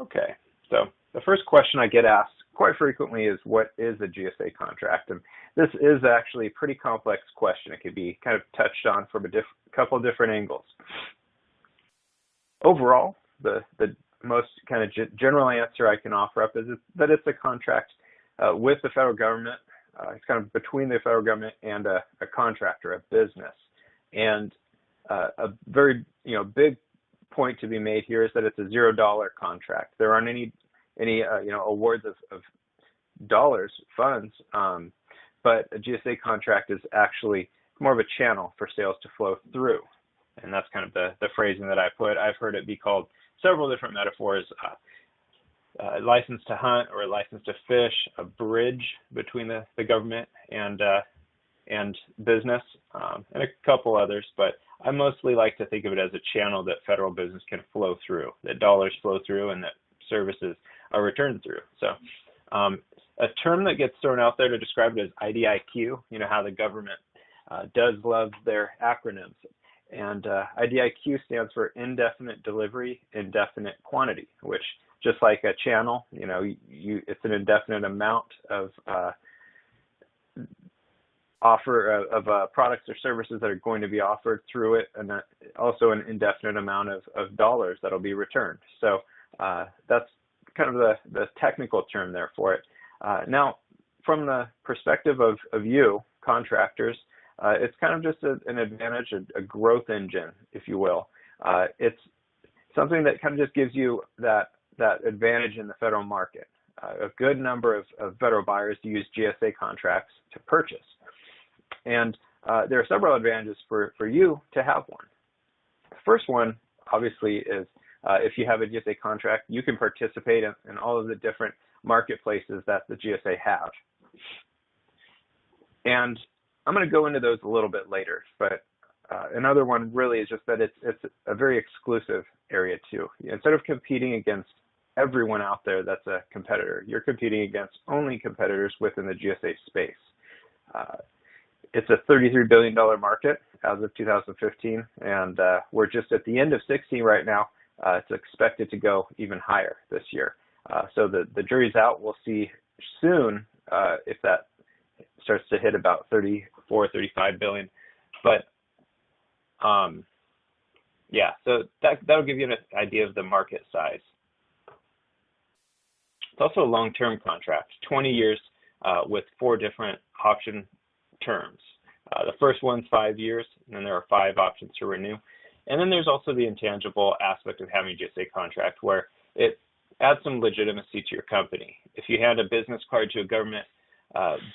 Okay, so the first question I get asked quite frequently is, what is a GSA contract? And this is actually a pretty complex question. It could be kind of touched on from a couple of different angles. Overall, the most kind of general answer I can offer up is that it's a contract with the federal government. It's kind of between the federal government and a contractor, a business. And a very big point to be made here is that it's a $0 contract. There aren't any awards of dollars, funds, but a GSA contract is actually more of a channel for sales to flow through. And that's kind of the phrasing that I put. I've heard it be called several different metaphors: license to hunt or a license to fish, a bridge between the government and business, and a couple others. But I mostly like to think of it as a channel that federal business can flow through, that dollars flow through, and that services are returned through. So a term that gets thrown out there to describe it is IDIQ. You know how the government does love their acronyms. And IDIQ stands for indefinite delivery, indefinite quantity, which, just like a channel, it's an indefinite amount of products or services that are going to be offered through it, and also an indefinite amount of dollars that will be returned. So that's kind of the technical term there for it. Now, from the perspective of you, contractors, it's kind of just an advantage, a growth engine, if you will. It's something that kind of just gives you that advantage in the federal market. A good number of federal buyers use GSA contracts to purchase. And there are several advantages for you to have one. The first one, obviously, is if you have a GSA contract, you can participate in all of the different marketplaces that the GSA have. And I'm going to go into those a little bit later, but another one really is just that it's a very exclusive area too. Instead of competing against everyone out there that's a competitor, you're competing against only competitors within the GSA space. It's a $33 billion market as of 2015, and we're just at the end of 16 right now. It's expected to go even higher this year. So the jury's out. We'll see soon if that starts to hit about 34, 35 billion. But yeah, so that'll give you an idea of the market size. It's also a long-term contract, 20 years with 4 different option terms. The first one's 5 years, and then there are 5 options to renew. And then there's also the intangible aspect of having a GSA contract, where it adds some legitimacy to your company. If you hand a business card to a government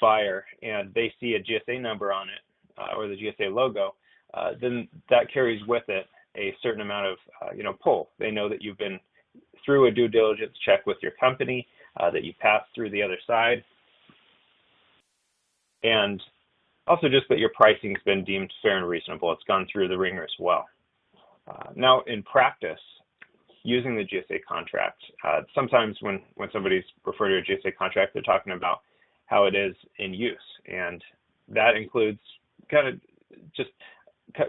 buyer and they see a GSA number on it or the GSA logo, then that carries with it a certain amount of pull. They know that you've been through a due diligence check with your company, that you passed through the other side, and also just that your pricing has been deemed fair and reasonable. It's gone through the ringer as well. Now, in practice, using the GSA contract, sometimes when somebody's referred to a GSA contract, they're talking about how it is in use, and that includes kind of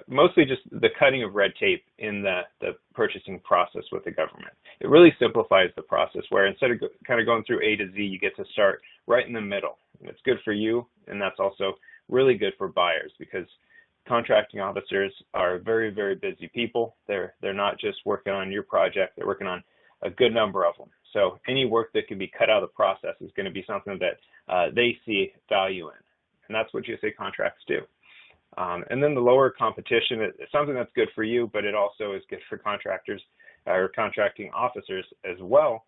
mostly just the cutting of red tape in the purchasing process with the government. It really simplifies the process, where instead of kind of going through A to Z, you get to start right in the middle. And it's good for you, and that's also really good for buyers, because contracting officers are very, very busy people. They're not just working on your project, they're working on a good number of them. So any work that can be cut out of the process is going to be something that they see value in. And that's what GSA contracts do. And then the lower competition is something that's good for you, but it also is good for contractors or contracting officers as well,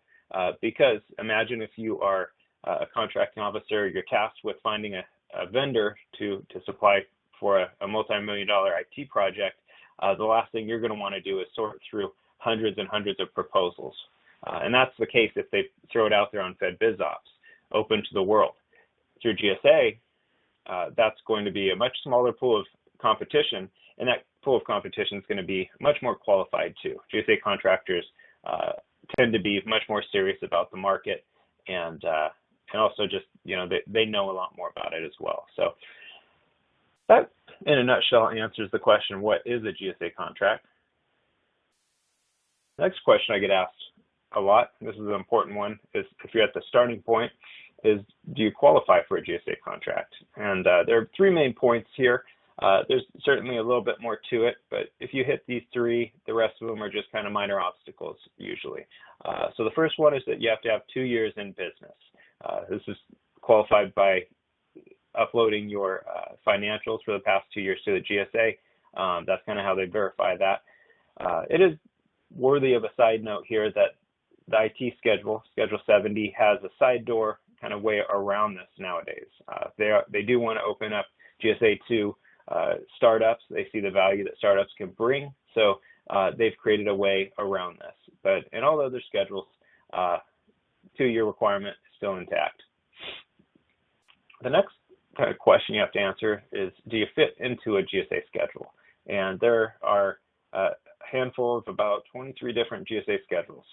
because imagine if you are a contracting officer, you're tasked with finding a vendor to supply for a multi-million-dollar IT project. The last thing you're going to want to do is sort through hundreds and hundreds of proposals. And that's the case if they throw it out there on FedBizOps, open to the world. Through GSA, that's going to be a much smaller pool of competition, and that pool of competition is going to be much more qualified too. GSA contractors tend to be much more serious about the market, and also just, they know a lot more about it as well. So that, in a nutshell, answers the question, what is a GSA contract? Next question I get asked a lot. This is an important one. Is if you're at the starting point, is do you qualify for a GSA contract? And there are three main points here. There's certainly a little bit more to it, but if you hit these three, the rest of them are just kind of minor obstacles usually. So the first one is that you have to have 2 years in business. This is qualified by uploading your financials for the past 2 years to the GSA. That's kind of how they verify that. It is worthy of a side note here that the IT schedule, Schedule 70, has a side door kind of way around this nowadays. They do want to open up GSA to startups. They see the value that startups can bring, so they've created a way around this. But in all other schedules, 2-year requirement is still intact. The next kind of question you have to answer is, do you fit into a GSA schedule? And there are a handful of about 23 different GSA schedules.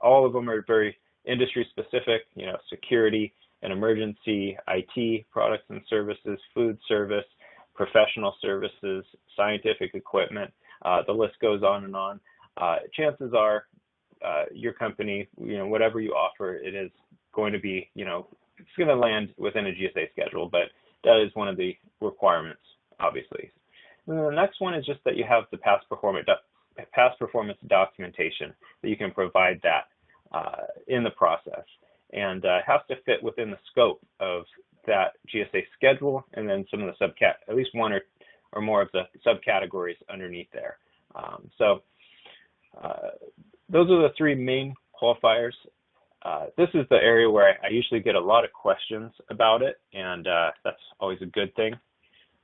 All of them are very industry specific, security and emergency, IT, products and services, food service, professional services, scientific equipment. The list goes on and on. Chances are your company, whatever you offer, it is going to be, it's going to land within a GSA schedule, but that is one of the requirements, obviously. And then the next one is just that you have the past performance documentation, that you can provide that in the process. And it has to fit within the scope of that GSA schedule, and then some of the at least one or more of the subcategories underneath there. Those are the three main qualifiers. This is the area where I usually get a lot of questions about it, and that's always a good thing.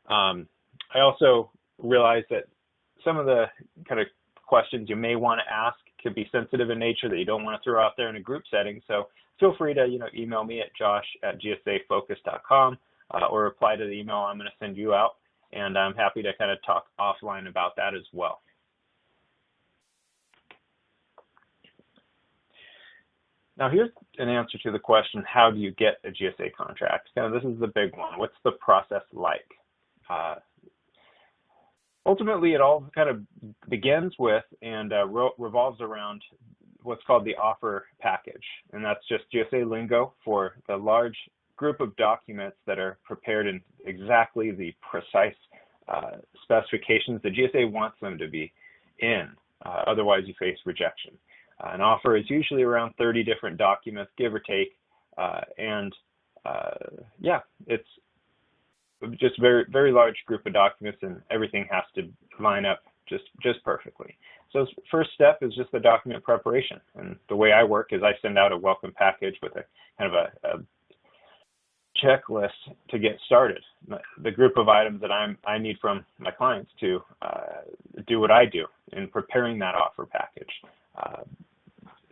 I also realize that some of the kind of questions you may want to ask could be sensitive in nature that you don't want to throw out there in a group setting. So feel free to email me at josh@gsafocus.com or reply to the email I'm going to send you out, and I'm happy to kind of talk offline about that as well. Now here's an answer to the question, how do you get a GSA contract? This is the big one. What's the process like? Ultimately, it all kind of begins with and revolves around what's called the offer package. And that's just GSA lingo for the large group of documents that are prepared in exactly the precise specifications the GSA wants them to be in. Otherwise, you face rejection. An offer is usually around 30 different documents, give or take. It's just very, very large group of documents, and everything has to line up just perfectly. So first step is just the document preparation. And the way I work is I send out a welcome package with a kind of a checklist to get started. The group of items that I need from my clients to do what I do in preparing that offer package.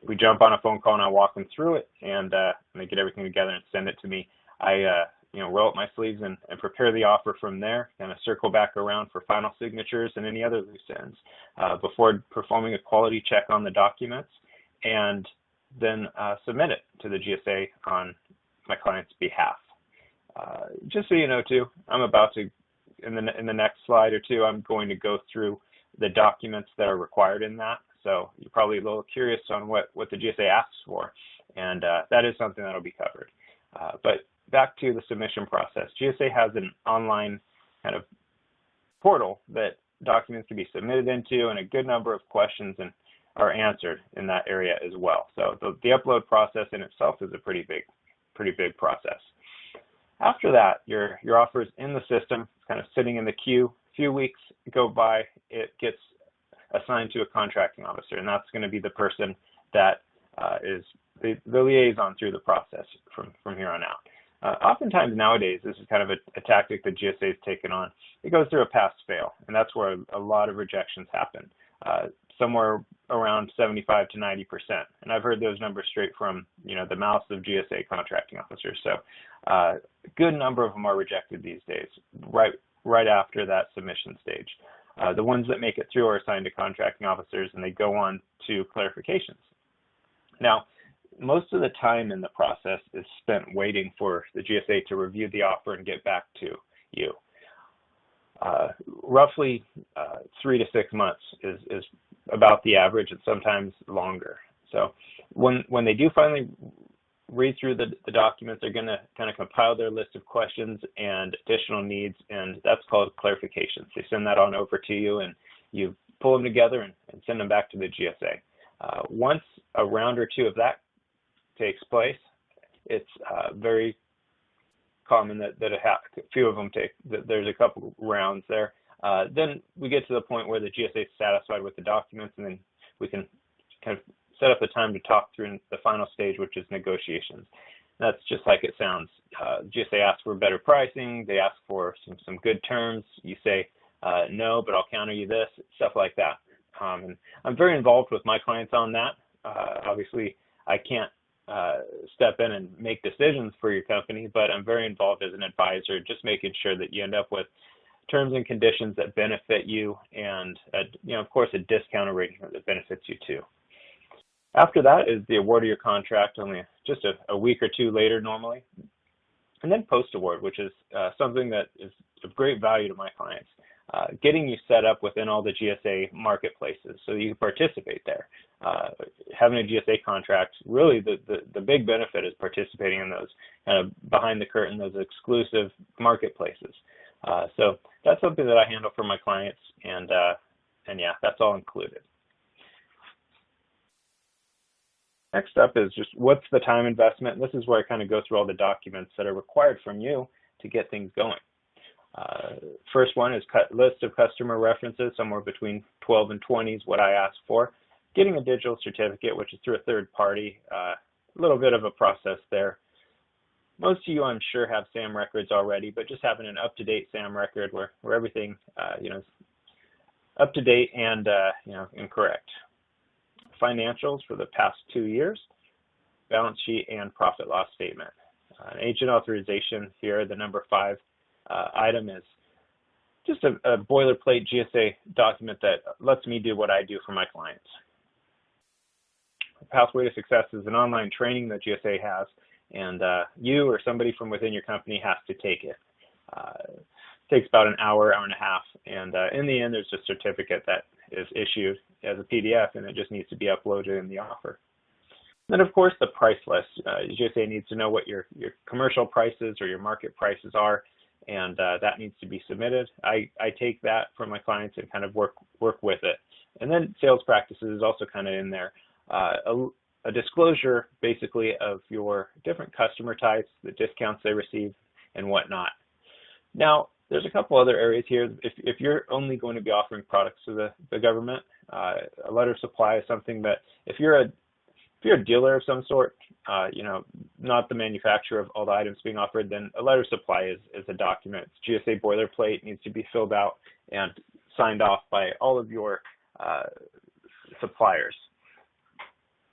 We jump on a phone call and I walk them through it, and they get everything together and send it to me. I roll up my sleeves and prepare the offer from there, kind of circle back around for final signatures and any other loose ends before performing a quality check on the documents, and then submit it to the GSA on my client's behalf. Just so you know too, I'm about to, in the next slide or two, I'm going to go through the documents that are required in that. So you're probably a little curious on what the GSA asks for, and that is something that will be covered. But back to the submission process. GSA has an online kind of portal that documents can be submitted into, and a good number of questions are answered in that area as well. So the upload process in itself is a pretty big process. After that, your offer is in the system, it's kind of sitting in the queue. A few weeks go by, it gets assigned to a contracting officer, and that's going to be the person that is the liaison through the process from here on out. Oftentimes nowadays, this is kind of a tactic that GSA has taken on. It goes through a pass-fail, and that's where a lot of rejections happen, somewhere around 75 to 90%. And I've heard those numbers straight from the mouths of GSA contracting officers. So a good number of them are rejected these days, right after that submission stage. The ones that make it through are assigned to contracting officers, and they go on to clarifications. Now, most of the time in the process is spent waiting for the GSA to review the offer and get back to you. Roughly 3 to 6 months is about the average, and sometimes longer. So when they do finally read through the documents, they're going to kind of compile their list of questions and additional needs, and that's called clarifications. They send that on over to you, and you pull them together and send them back to the GSA. Once a round or two of that takes place, it's very common that a few of them there's a couple rounds there. Then we get to the point where the GSA is satisfied with the documents, and then we can kind of set up a time to talk through the final stage, which is negotiations. That's just like it sounds. GSA asks for better pricing. They ask for some good terms. You say, no, but I'll counter you this, stuff like that. And I'm very involved with my clients on that. Obviously, I can't step in and make decisions for your company, but I'm very involved as an advisor, just making sure that you end up with terms and conditions that benefit you, and of course, a discount arrangement that benefits you too. After that is the award of your contract, only just a week or two later normally. And then post-award, which is something that is of great value to my clients, getting you set up within all the GSA marketplaces so that you can participate there. Having a GSA contract, really the big benefit is participating in those kind of behind the curtain, those exclusive marketplaces. So that's something that I handle for my clients, and yeah, that's all included. Next up is just what's the time investment. This is where I kind of go through all the documents that are required from you to get things going. First one is list of customer references, somewhere between 12 and 20 is what I ask for. Getting a digital certificate, which is through a third party, a little bit of a process there. Most of you, I'm sure, have SAM records already, but just having an up-to-date SAM record where everything, is up to date and, and correct. Financials for the past 2 years, balance sheet, and profit loss statement. An agent authorization here, the number 5 item is just a boilerplate GSA document that lets me do what I do for my clients. Pathway to Success is an online training that GSA has, and you or somebody from within your company has to take it. It takes about an hour and a half, and in the end, there's a certificate that is issued as a PDF, and it just needs to be uploaded in the offer. Then, of course, the price list. GSA needs to know what your commercial prices or your market prices are, and that needs to be submitted. I take that from my clients and kind of work with it. And then sales practices is also kind of in there. A disclosure, basically, of your different customer types, the discounts they receive, and whatnot. Now, there's a couple other areas here. If you're only going to be offering products to the government, a letter of supply is something that if you're a dealer of some sort, not the manufacturer of all the items being offered, then a letter of supply is a document. It's GSA boilerplate, needs to be filled out and signed off by all of your suppliers.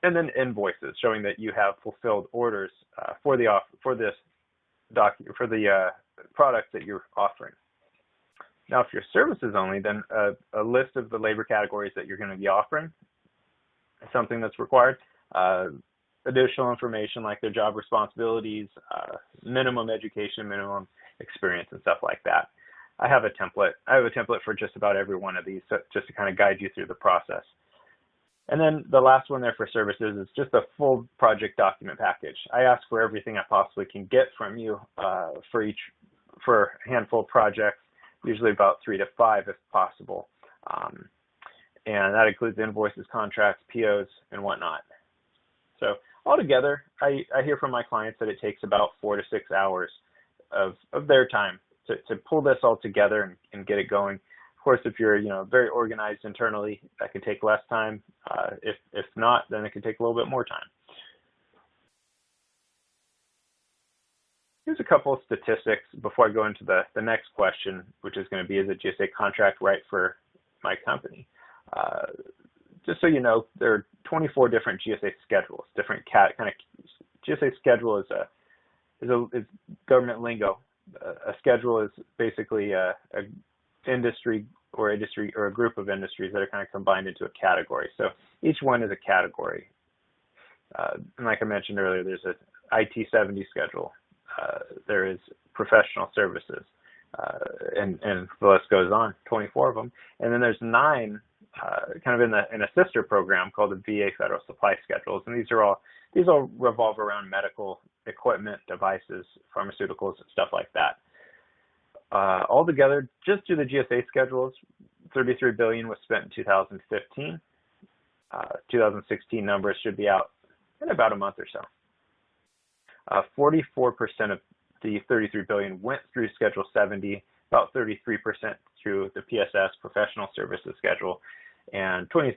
And then invoices showing that you have fulfilled orders for the product that you're offering. Now, if you're services only, then a list of the labor categories that you're going to be offering is something that's required. Additional information like their job responsibilities, minimum education, minimum experience, and stuff like that. I have a template for just about every one of these, just to kind of guide you through the process. And then the last one there for services is just a full project document package. I ask for everything I possibly can get from you for a handful of projects, usually about 3 to 5 if possible. And that includes invoices, contracts, POs, and whatnot. So altogether, I hear from my clients that it takes about 4 to 6 hours of their time to pull this all together and get it going. Of course, if you're very organized internally, that can take less time. If not, then it can take a little bit more time. Here's a couple of statistics before I go into the next question, which is going to be, is a GSA contract right for my company? Just so you know, there are 24 different GSA schedules, different GSA schedule is government lingo. A schedule is basically a industry or a group of industries that are kind of combined into a category. So each one is a category. And like I mentioned earlier, there's an IT 70 schedule. There is professional services, and the list goes on, 24 of them. And then there's 9 kind of in a sister program called the VA Federal Supply Schedules, and these all revolve around medical equipment, devices, pharmaceuticals, stuff like that. Altogether, just through the GSA schedules, $33 billion was spent in 2015. 2016 numbers should be out in about a month or so. 44% of the $33 billion went through Schedule 70, about 33% through the PSS, Professional Services Schedule, and 23%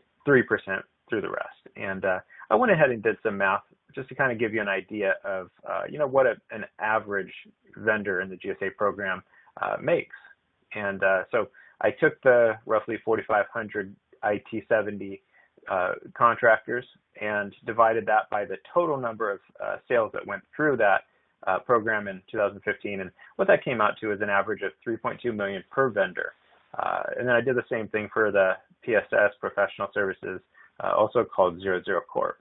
through the rest. And I went ahead and did some math just to kind of give you an idea of, what an average vendor in the GSA program makes. And so I took the roughly 4,500 IT70 contractors and divided that by the total number of sales that went through that program in 2015, and what that came out to is an average of $3.2 million per vendor. And then I did the same thing for the PSS, Professional Services, also called 00 Corp,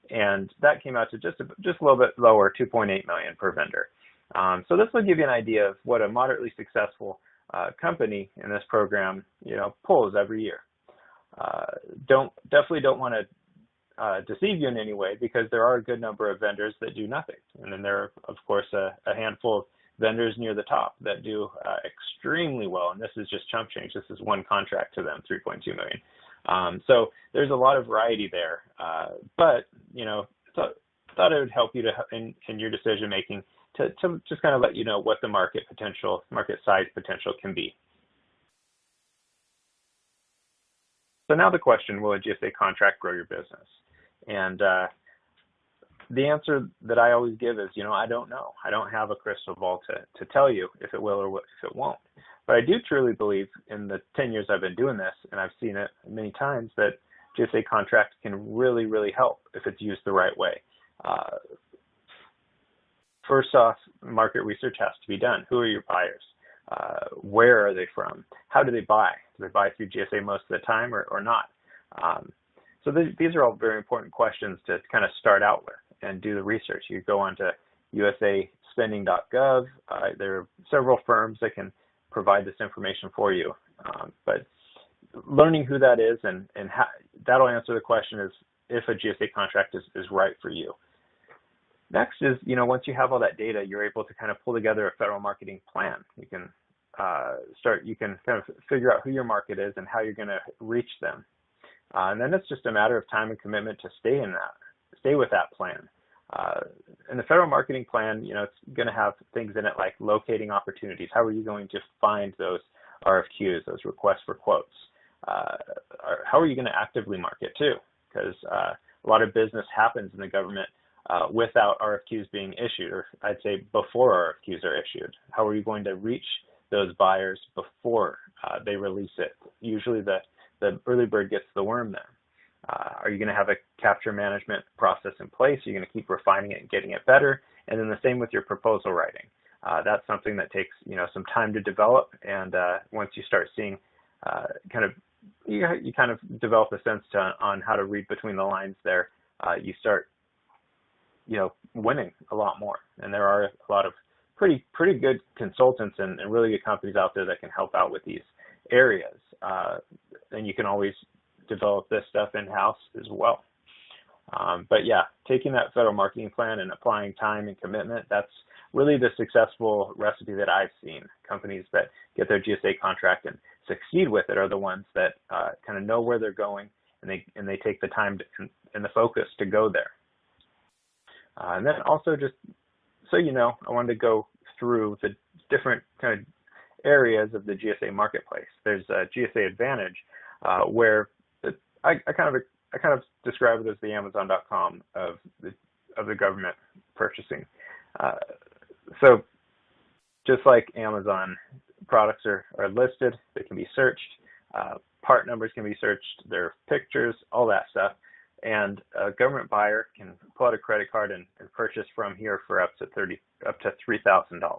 and that came out to just a little bit lower, $2.8 million per vendor. So this will give you an idea of what a moderately successful company in this program, pulls every year. Definitely don't want to deceive you in any way, because there are a good number of vendors that do nothing. And then there are, of course, a handful of vendors near the top that do extremely well. And this is just chump change. This is one contract to them, $3.2 million. So there's a lot of variety there. But, thought it would help you in your decision making to just kind of let you know what the market size potential can be. So now the question, will a GSA contract grow your business? And the answer that I always give is, I don't know. I don't have a crystal ball to tell you if it will or if it won't. But I do truly believe in the 10 years I've been doing this, and I've seen it many times, that GSA contracts can really, really help if it's used the right way. First off, market research has to be done. Who are your buyers? Where are they from? How do they buy? Do they buy through GSA most of the time or not? So these are all very important questions to kind of start out with and do the research. You go on to usaspending.gov. There are several firms that can provide this information for you. But learning who that is and how, that'll answer the question is if a GSA contract is right for you. Next is, once you have all that data, you're able to kind of pull together a federal marketing plan. You can kind of figure out who your market is and how you're going to reach them. And then it's just a matter of time and commitment to stay with that plan. And the federal marketing plan, it's going to have things in it like locating opportunities. How are you going to find those RFQs, those requests for quotes? How are you going to actively market too? Because a lot of business happens in the government without RFQs being issued, or I'd say before RFQs are issued. How are you going to reach those buyers before they release it? Usually the early bird gets the worm there. Are you going to have a capture management process in place? Are you going to keep refining it and getting it better? And then the same with your proposal writing. That's something that takes some time to develop, and once you start seeing you kind of develop a sense on how to read between the lines there, you start winning a lot more. And there are a lot of pretty good consultants and really good companies out there that can help out with these areas. And you can always develop this stuff in-house as well. But yeah, taking that federal marketing plan and applying time and commitment, that's really the successful recipe that I've seen. Companies that get their GSA contract and succeed with it are the ones that kind of know where they're going, and they take the time and the focus to go there. And then also, just so you know, I wanted to go through the different kind of areas of the GSA marketplace. There's a GSA Advantage, where I kind of describe it as the Amazon.com of the government purchasing. So just like Amazon, products are listed, they can be searched, part numbers can be searched, their pictures, all that stuff. And a government buyer can pull out a credit card and purchase from here for up to $3,000.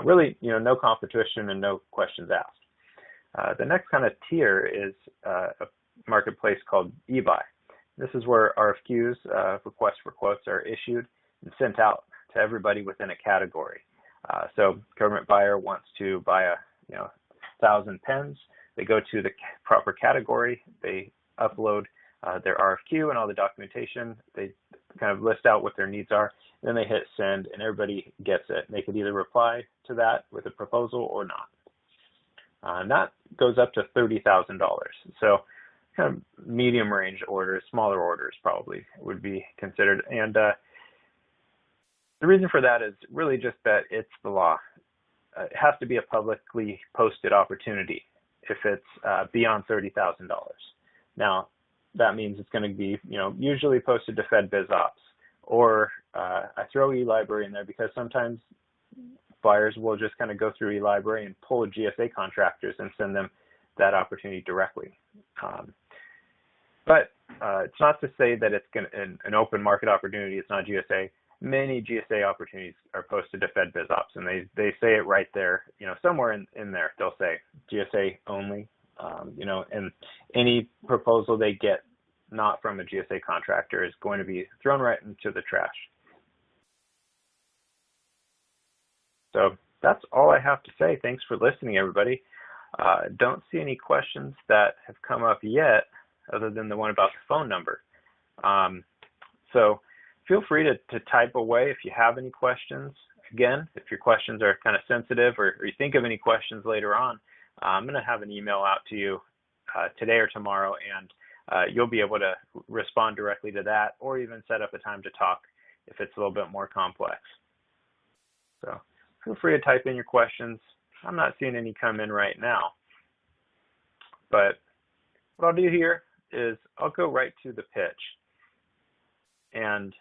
Really, no competition and no questions asked. The next kind of tier is a marketplace called eBuy. This is where RFQs, requests for quotes, are issued and sent out to everybody within a category. So government buyer wants to buy 1,000 pens. They go to the proper category, they upload their RFQ and all the documentation, they kind of list out what their needs are, then they hit send and everybody gets it. They could either reply to that with a proposal or not. And that goes up to $30,000. So kind of medium range orders, smaller orders probably would be considered. And the reason for that is really just that it's the law. It has to be a publicly posted opportunity if it's beyond $30,000. Now, that means it's going to be, usually posted to Fed Biz Ops, or I throw eLibrary in there because sometimes buyers will just kind of go through eLibrary and pull GSA contractors and send them that opportunity directly. But it's not to say that it's an open market opportunity. It's not GSA. Many GSA opportunities are posted to Fed Biz Ops, and they say it right there, somewhere in there, they'll say GSA only, and any proposal they get not from a GSA contractor is going to be thrown right into the trash. So that's all I have to say. Thanks for listening, everybody. Don't see any questions that have come up yet other than the one about the phone number. So feel free to type away if you have any questions. Again, if your questions are kind of sensitive or you think of any questions later on, I'm going to have an email out to you today or tomorrow, and you'll be able to respond directly to that or even set up a time to talk if it's a little bit more complex. So feel free to type in your questions. I'm not seeing any come in right now. But what I'll do here is I'll go right to the pitch. And